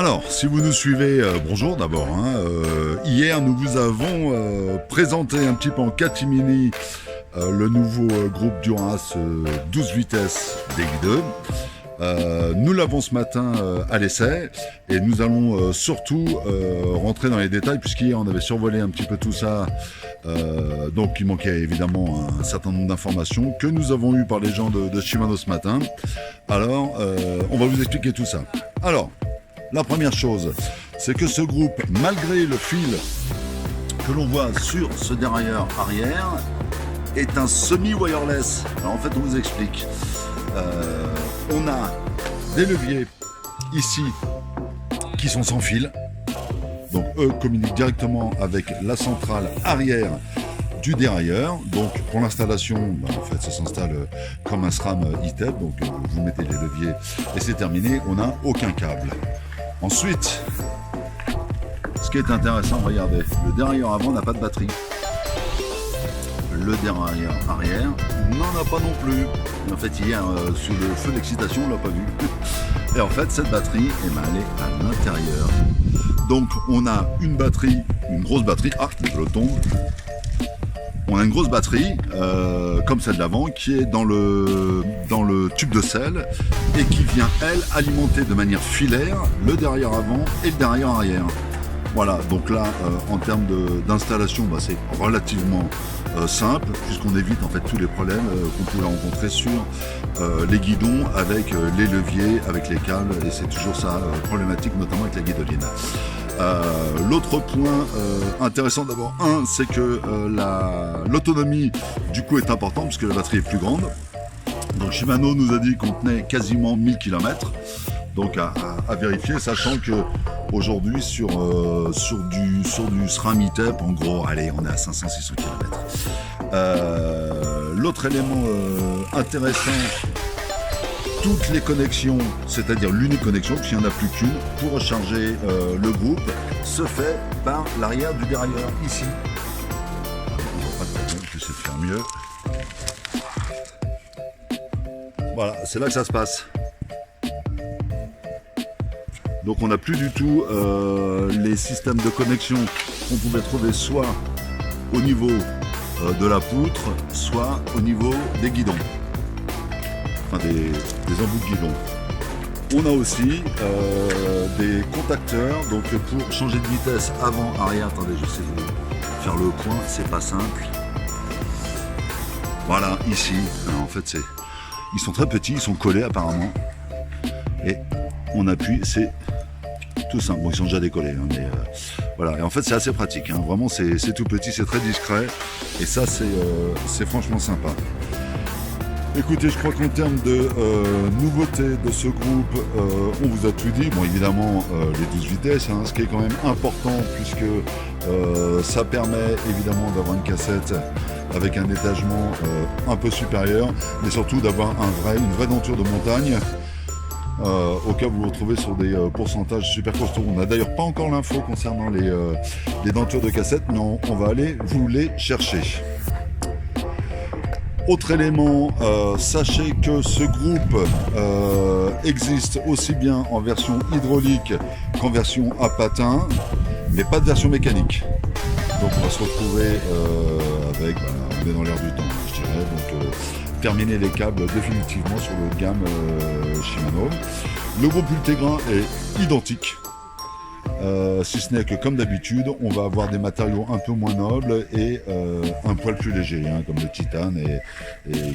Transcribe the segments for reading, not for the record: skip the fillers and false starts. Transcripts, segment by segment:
Alors, si vous nous suivez, bonjour d'abord. Hier, nous vous avons présenté un petit peu en catimini le nouveau groupe Duras 12 vitesses DX2. Nous l'avons ce matin à l'essai et nous allons surtout rentrer dans les détails puisqu'hier on avait survolé un petit peu tout ça. Donc il manquait évidemment un certain nombre d'informations que nous avons eues par les gens de Shimano ce matin. Alors, on va vous expliquer tout ça. Alors, la première chose, c'est que ce groupe, malgré le fil que l'on voit sur ce dérailleur arrière, est un semi-wireless. Alors en fait, on vous explique. On a des leviers ici qui sont sans fil. Donc eux communiquent directement avec la centrale arrière du dérailleur. Donc pour l'installation, en fait ça s'installe comme un SRAM ITEP. Donc vous mettez les leviers et c'est terminé. On n'a aucun câble. Ensuite, ce qui est intéressant, regardez, le dérailleur avant n'a pas de batterie. Le dérailleur arrière n'en a pas non plus. En fait, hier, sous le feu d'excitation, on l'a pas vu. Et en fait, cette batterie, elle est à l'intérieur. Donc, on a une batterie, une grosse batterie. Ah, je tombe. On a une grosse batterie, comme celle d'avant, qui est dans le tube de sel et qui vient, elle, alimenter de manière filaire le dérailleur avant et le dérailleur arrière. Voilà, donc là, en termes d'installation, c'est relativement simple, puisqu'on évite en fait tous les problèmes qu'on pouvait rencontrer sur les guidons avec les leviers, avec les câbles, et c'est toujours ça problématique, notamment avec la guidoline. L'autre point intéressant d'abord, c'est que l'autonomie du coup est importante, puisque la batterie est plus grande. Donc Shimano nous a dit qu'on tenait quasiment 1000 km. Donc à vérifier, sachant que aujourd'hui sur du SRAM ITEP, en gros, allez, on est à 500-600 km. L'autre élément intéressant, toutes les connexions, c'est-à-dire l'unique connexion, puisqu'il n'y en a plus qu'une, pour recharger le groupe, se fait par l'arrière du dérailleur, ici. On voit pas très bien, je vais essayer de faire mieux. Voilà, c'est là que ça se passe. Donc on n'a plus du tout les systèmes de connexion qu'on pouvait trouver soit au niveau de la poutre, soit au niveau des guidons, enfin des embouts de guidon. On a aussi des contacteurs, donc pour changer de vitesse avant, arrière. Attendez, j'essaie de faire le point, c'est pas simple. Voilà, ici, alors, en fait ils sont très petits, ils sont collés apparemment. Et on appuie, c'est tout simple. Bon, ils sont déjà décollés, mais voilà. Et en fait, c'est assez pratique. Vraiment, c'est tout petit, c'est très discret. Et ça, c'est franchement sympa. Écoutez, je crois qu'en termes de nouveautés de ce groupe, on vous a tout dit. Bon, évidemment, les 12 vitesses, ce qui est quand même important, puisque ça permet évidemment d'avoir une cassette avec un détachement un peu supérieur, mais surtout d'avoir une vraie denture de montagne. Au cas où vous vous retrouvez sur des pourcentages super costauds. On n'a d'ailleurs pas encore l'info concernant les dentures de cassette, mais on va aller vous les chercher. Autre élément, sachez que ce groupe existe aussi bien en version hydraulique qu'en version à patin, mais pas de version mécanique. Donc on va se retrouver avec, on est dans l'air du temps, je dirais, donc terminer les câbles définitivement sur le gamme Shimano. Le groupe Ultegra est identique, si ce n'est que comme d'habitude, on va avoir des matériaux un peu moins nobles et un poil plus léger, comme le titane et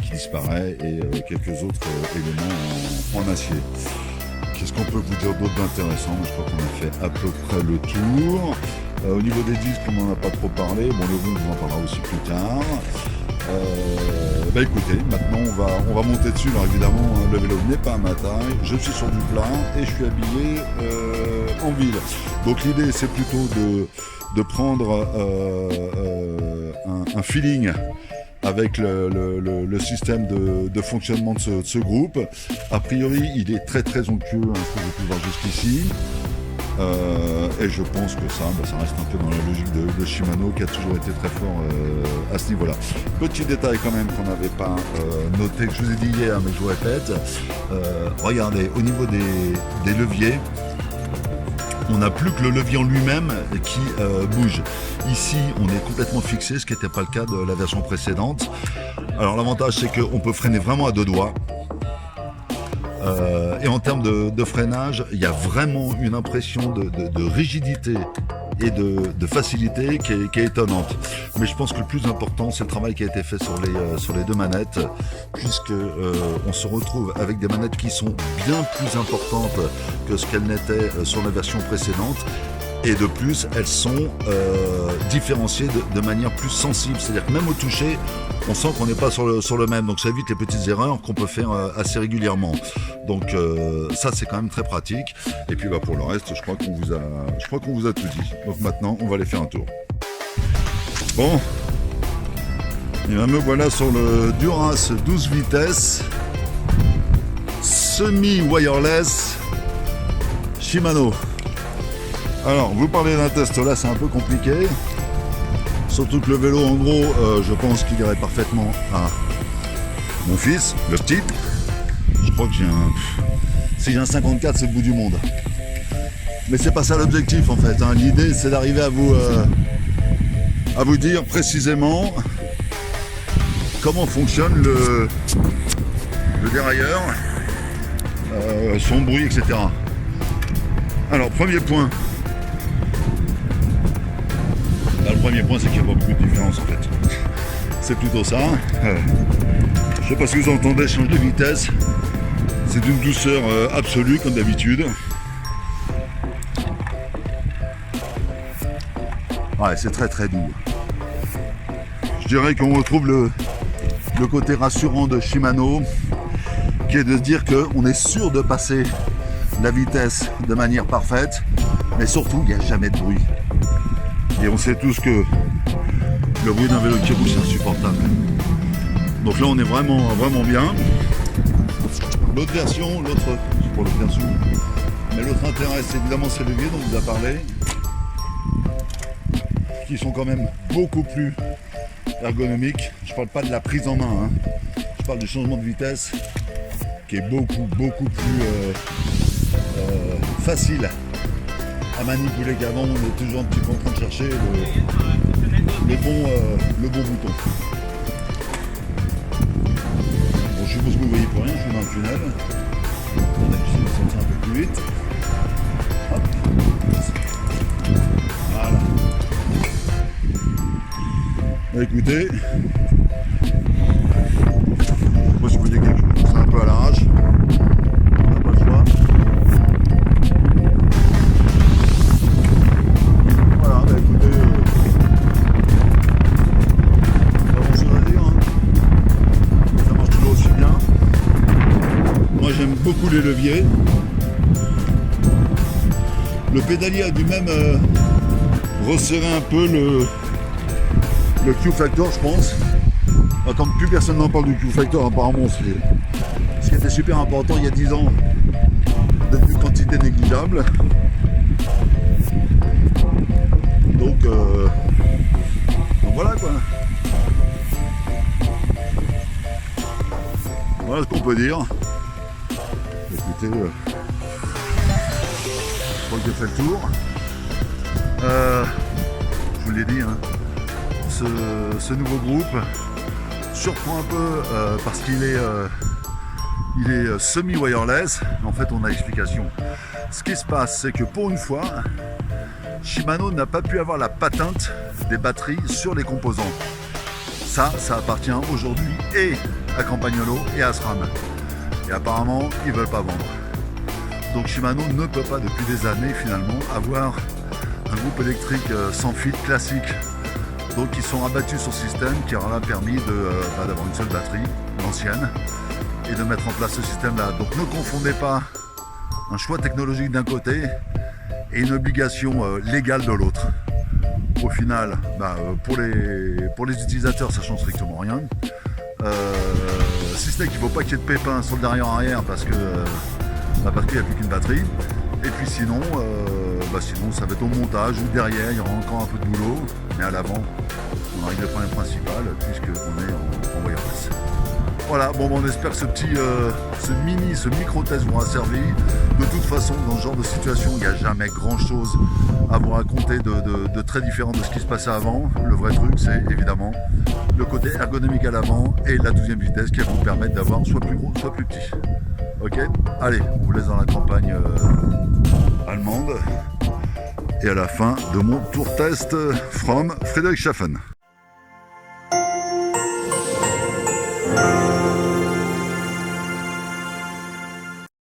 qui disparaît, et quelques autres éléments en acier. Qu'est-ce qu'on peut vous dire d'autre d'intéressant? Je crois qu'on a fait à peu près le tour. Au niveau des disques, on n'en a pas trop parlé. Bon, le rouge, on en parlera aussi plus tard. Écoutez, maintenant on va monter dessus. Alors évidemment, le vélo n'est pas à ma taille, je suis sur du plat et je suis habillé en ville. Donc l'idée, c'est plutôt de prendre un feeling avec le système de fonctionnement de ce groupe. A priori, il est très très onctueux, ce que vous pouvez voir jusqu'ici. Et je pense que ça reste un peu dans la logique de Shimano, qui a toujours été très fort à ce niveau-là. Petit détail quand même qu'on n'avait pas noté, que je vous ai dit hier, mais je vous répète. Regardez, au niveau des leviers, on n'a plus que le levier en lui-même qui bouge. Ici, on est complètement fixé, ce qui n'était pas le cas de la version précédente. Alors l'avantage, c'est qu'on peut freiner vraiment à deux doigts. Et en termes de freinage, il y a vraiment une impression de rigidité et de facilité qui est étonnante. Mais je pense que le plus important, c'est le travail qui a été fait sur les deux manettes, puisque on se retrouve avec des manettes qui sont bien plus importantes que ce qu'elles n'étaient sur la version précédente. Et de plus, elles sont différenciées de manière plus sensible. C'est-à-dire que même au toucher, on sent qu'on n'est pas sur le même. Donc ça évite les petites erreurs qu'on peut faire assez régulièrement. Donc ça, c'est quand même très pratique. Et puis pour le reste, je crois qu'on vous a tout dit. Donc maintenant, on va aller faire un tour. Bon. Et bien me voilà sur le Duras 12 vitesses semi-wireless Shimano. Alors, vous parlez d'un test là, c'est un peu compliqué. Surtout que le vélo, en gros, je pense qu'il irait parfaitement à mon fils, le petit. Je crois que si j'ai un 54, c'est le bout du monde. Mais c'est pas ça l'objectif en fait. Hein. L'idée, c'est d'arriver à vous dire précisément comment fonctionne le dérailleur, son bruit, etc. Alors, premier point. Le premier point, c'est qu'il n'y a pas beaucoup de différence en fait. C'est plutôt ça. Je sais pas si vous entendez changer de vitesse. C'est d'une douceur absolue comme d'habitude. Ouais, c'est très très doux. Je dirais qu'on retrouve le côté rassurant de Shimano, qui est de se dire qu'on est sûr de passer la vitesse de manière parfaite, mais surtout il n'y a jamais de bruit. Et on sait tous que le bruit d'un vélo qui roule, c'est insupportable. Donc là, on est vraiment, vraiment bien. L'autre version, c'est pour l'autre version, mais l'autre intérêt, c'est évidemment ces leviers dont on vous a parlé, qui sont quand même beaucoup plus ergonomiques. Je parle pas de la prise en main, hein. Je parle du changement de vitesse, qui est beaucoup, beaucoup plus facile à manipuler qu'avant. On est toujours un petit peu en train de chercher le bon bouton. Bon, je suppose que vous ne voyez plus rien, je suis dans le tunnel. On a essayé de sortir un peu plus vite. Hop. Voilà. Écoutez, moi je vous dis quelque chose, c'est un peu à l'arrache. On n'a pas le choix. Voilà, bah écoutez, pas grand chose à dire, hein. Ça marche toujours aussi bien. Moi j'aime beaucoup les leviers. Le pédalier a dû même resserrer un peu le Q-Factor, je pense. Comme plus personne n'en parle du Q-Factor, apparemment c'est ce qui était super important il y a 10 ans, devenu quantité négligeable. Donc voilà quoi. Voilà ce qu'on peut dire. Écoutez, je crois que j'ai fait le tour. Je vous l'ai dit, hein, ce nouveau groupe surprend un peu parce qu'il est semi-wireless. En fait, on a explication. Ce qui se passe, c'est que pour une fois, Shimano n'a pas pu avoir la patente des batteries sur les composants. Ça appartient aujourd'hui et à Campagnolo et à SRAM. Et apparemment, ils ne veulent pas vendre. Donc Shimano ne peut pas depuis des années finalement avoir un groupe électrique sans fil classique. Donc ils sont rabattus sur ce système qui leur a permis d'avoir une seule batterie, l'ancienne, et de mettre en place ce système-là. Donc ne confondez pas un choix technologique d'un côté et une obligation légale de l'autre. Au final, pour les utilisateurs, ça ne change strictement rien. Si ce n'est qu'il ne faut pas qu'il y ait de pépins sur le derrière-arrière parce qu'il n'y a plus qu'une batterie. Et puis sinon, ça va être au montage ou derrière, il y aura encore un peu de boulot. Mais à l'avant, on arrive au problème principal puisqu'on est en wireless. Voilà, bon, on espère que ce micro-test vous aura servi. De toute façon, dans ce genre de situation, il n'y a jamais grand-chose à vous raconter de très différent de ce qui se passait avant. Le vrai truc, c'est évidemment le côté ergonomique à l'avant et la 12e vitesse qui va vous permettre d'avoir soit plus gros, soit plus petit. Ok, allez, on vous laisse dans la campagne allemande. Et à la fin de mon tour test from Friedrichshafen.